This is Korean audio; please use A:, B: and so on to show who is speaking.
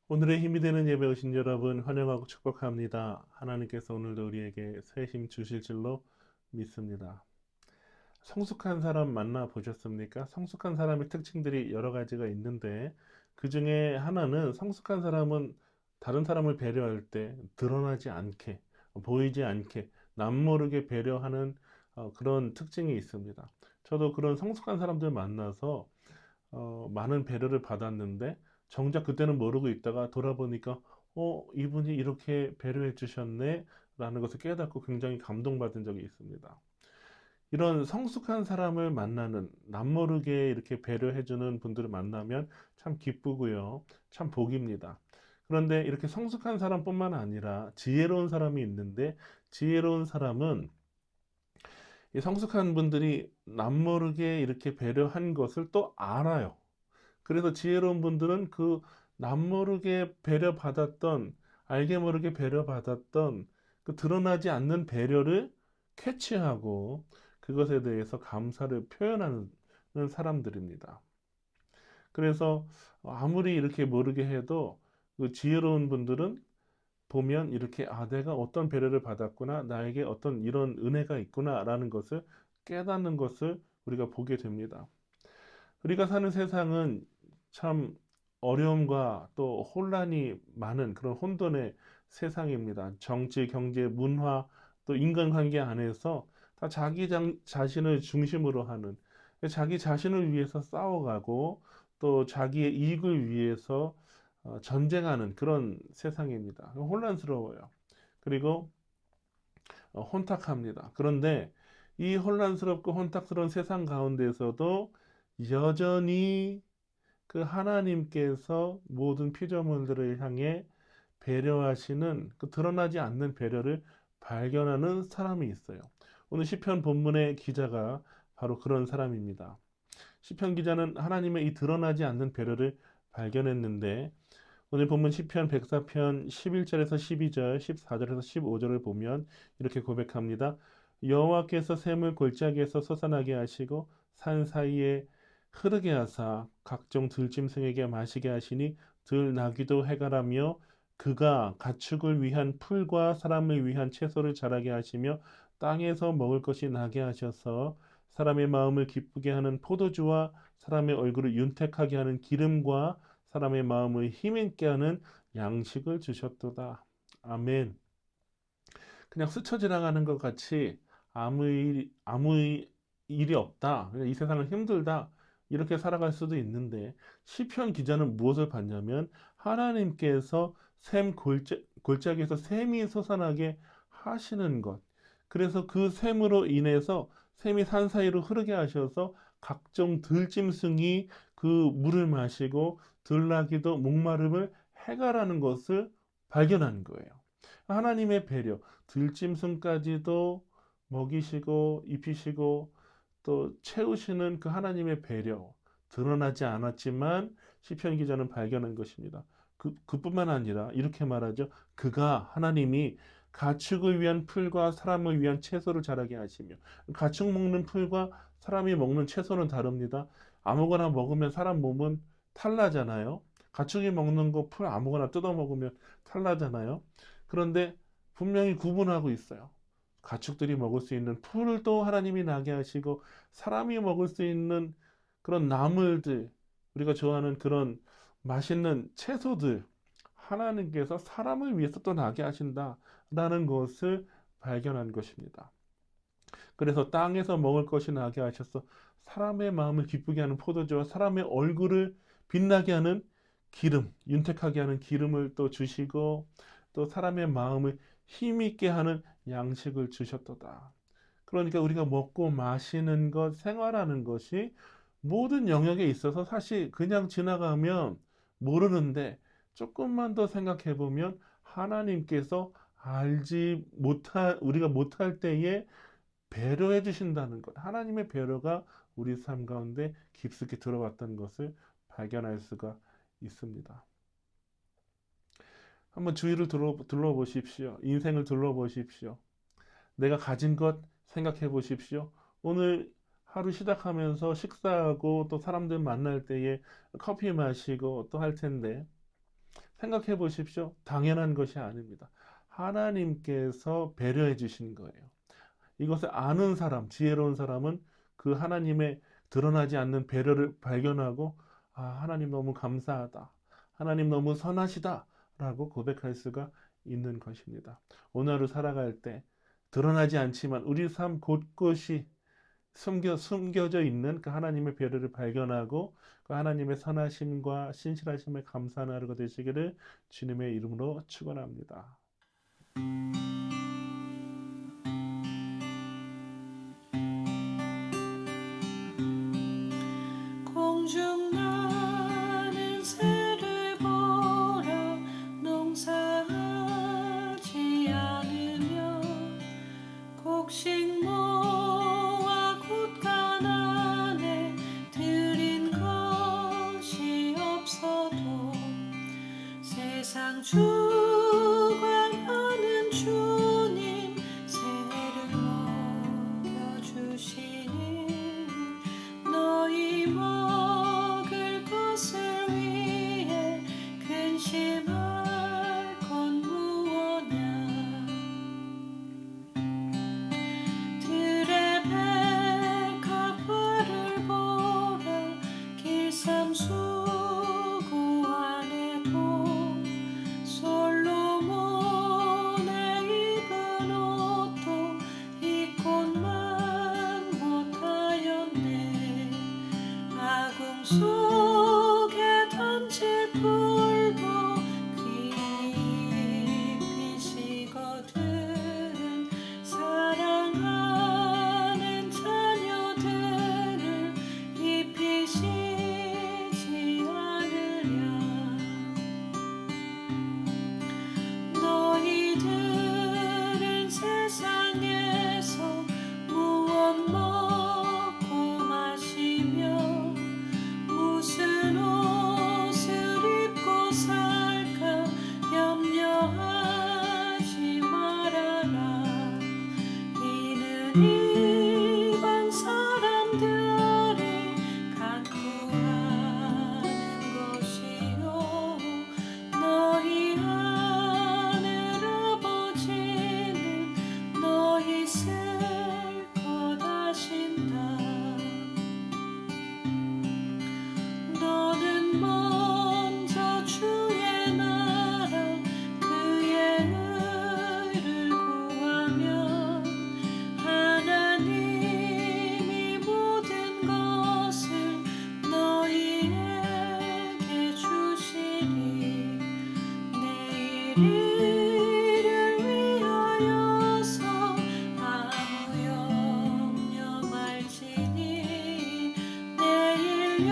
A: 오늘의 힘이 되는 예배 오신 여러분 환영하고 축복합니다. 하나님께서 오늘도 우리에게 새 힘 주실 줄로 믿습니다. 성숙한 사람 만나 보셨습니까? 성숙한 사람의 특징들이 여러 가지가 있는데 그 중에 하나는 성숙한 사람은 다른 사람을 배려할 때 드러나지 않게, 보이지 않게, 남모르게 배려하는 그런 특징이 있습니다. 저도 그런 성숙한 사람들 만나서 많은 배려를 받았는데 정작 그때는 모르고 있다가 돌아보니까 이분이 이렇게 배려해 주셨네 라는 것을 깨닫고 굉장히 감동받은 적이 있습니다. 이런 성숙한 사람을 만나는 남모르게 이렇게 배려해 주는 분들을 만나면 참 기쁘고요. 참 복입니다. 그런데 이렇게 성숙한 사람뿐만 아니라 지혜로운 사람이 있는데 지혜로운 사람은 이 성숙한 분들이 남모르게 이렇게 배려한 것을 또 알아요. 그래서 지혜로운 분들은 그 남모르게 배려받았던, 알게 모르게 배려받았던 그 드러나지 않는 배려를 캐치하고 그것에 대해서 감사를 표현하는 사람들입니다. 그래서 아무리 이렇게 모르게 해도 그 지혜로운 분들은 보면 이렇게 내가 어떤 배려를 받았구나, 나에게 어떤 이런 은혜가 있구나라는 것을 깨닫는 것을 우리가 보게 됩니다. 우리가 사는 세상은 참 어려움과 또 혼란이 많은 그런 혼돈의 세상입니다. 정치, 경제, 문화, 또 인간관계 안에서 다 자기 자신을 중심으로 하는, 자기 자신을 위해서 싸워가고 또 자기의 이익을 위해서 전쟁하는 그런 세상입니다. 혼란스러워요. 그리고 혼탁합니다. 그런데 이 혼란스럽고 혼탁스러운 세상 가운데서도 여전히 그 하나님께서 모든 피조물들을 향해 배려하시는 그 드러나지 않는 배려를 발견하는 사람이 있어요. 오늘 시편 본문의 기자가 바로 그런 사람입니다. 시편 기자는 하나님의 이 드러나지 않는 배려를 발견했는데 오늘 본문 시편 104편 11절에서 12절, 14절에서 15절을 보면 이렇게 고백합니다. 여호와께서 샘을 골짜기에서 솟아나게 하시고 산 사이에 흐르게 하사 각종 들짐승에게 마시게 하시니 들나귀도 해가라며 그가 가축을 위한 풀과 사람을 위한 채소를 자라게 하시며 땅에서 먹을 것이 나게 하셔서 사람의 마음을 기쁘게 하는 포도주와 사람의 얼굴을 윤택하게 하는 기름과 사람의 마음을 힘있게 하는 양식을 주셨도다. 아멘. 그냥 스쳐 지나가는 것 같이 아무 일이 없다. 그냥 이 세상은 힘들다. 이렇게 살아갈 수도 있는데 시편 기자는 무엇을 봤냐면 하나님께서 골짜기에서 샘이 솟아나게 하시는 것. 그래서 그 샘으로 인해서 샘이 산 사이로 흐르게 하셔서 각종 들짐승이 그 물을 마시고 들나귀도 목마름을 해가라는 것을 발견한 거예요. 하나님의 배려, 들짐승까지도 먹이시고 입히시고 또 채우시는 그 하나님의 배려 드러나지 않았지만 시편 기자는 발견한 것입니다. 그뿐만 아니라 이렇게 말하죠. 그가 하나님이 가축을 위한 풀과 사람을 위한 채소를 자라게 하시며 가축 먹는 풀과 사람이 먹는 채소는 다릅니다. 아무거나 먹으면 사람 몸은 탈나잖아요. 가축이 먹는 거 풀 아무거나 뜯어 먹으면 탈나잖아요. 그런데 분명히 구분하고 있어요. 가축들이 먹을 수 있는 풀도 하나님이 나게 하시고 사람이 먹을 수 있는 그런 나물들, 우리가 좋아하는 그런 맛있는 채소들 하나님께서 사람을 위해서 또 나게 하신다라는 것을 발견한 것입니다. 그래서 땅에서 먹을 것이 나게 하셔서 사람의 마음을 기쁘게 하는 포도주와 사람의 얼굴을 빛나게 하는 기름, 윤택하게 하는 기름을 또 주시고 또 사람의 마음을 힘있게 하는 양식을 주셨도다. 그러니까 우리가 먹고 마시는 것, 생활하는 것이 모든 영역에 있어서 사실 그냥 지나가면 모르는데 조금만 더 생각해 보면 하나님께서 우리가 못할 때에 배려해 주신다는 것. 하나님의 배려가 우리 삶 가운데 깊숙이 들어왔다는 것을 발견할 수가 있습니다. 한번 주위를 둘러보십시오. 인생을 둘러보십시오. 내가 가진 것 생각해 보십시오. 오늘 하루 시작하면서 식사하고 또 사람들 만날 때에 커피 마시고 또 할 텐데 생각해 보십시오. 당연한 것이 아닙니다. 하나님께서 배려해 주신 거예요. 이것을 아는 사람, 지혜로운 사람은 그 하나님의 드러나지 않는 배려를 발견하고, 아, 하나님 너무 감사하다. 하나님 너무 선하시다. 라고 고백할 수가 있는 것입니다. 오늘 하루 살아갈 때 드러나지 않지만 우리 삶 곳곳이 숨겨져 있는 그 하나님의 배려를 발견하고 그 하나님의 선하심과 신실하심에 감사하는 하루가 되시기를 주님의 이름으로 축원합니다.
B: 공중 나는 새를 보라 농사하지 않으며 곡식 모아 곳간 안에 들인 것이 없어도 세상 주관하는 주님 새를 먹여주시니 너희 먹을 것을 위해 근심할 건 무엇냐 들의 백합화를 보라 길삼수구 안에도 솔로몬의 입은 옷도 이 꽃만 못하였네 아궁 속에 던질 풀도 귀피시거든 사랑하는 자녀들을 입히시지 않으랴 너희들은 세상에서 무엇 먹고 마시며 무슨 옷을 입고 살까 염려하지 말아라 이는 이방 사람들이 간구하는 것이요 너희 하늘 아버지는 너희 쓸 것 아신다 너는 먼저 주의 나라 그의 의를 구하면 하나님이 모든 것을 너희에게 주시리 내일 일을 위하여서 아무 염려 말지니 내일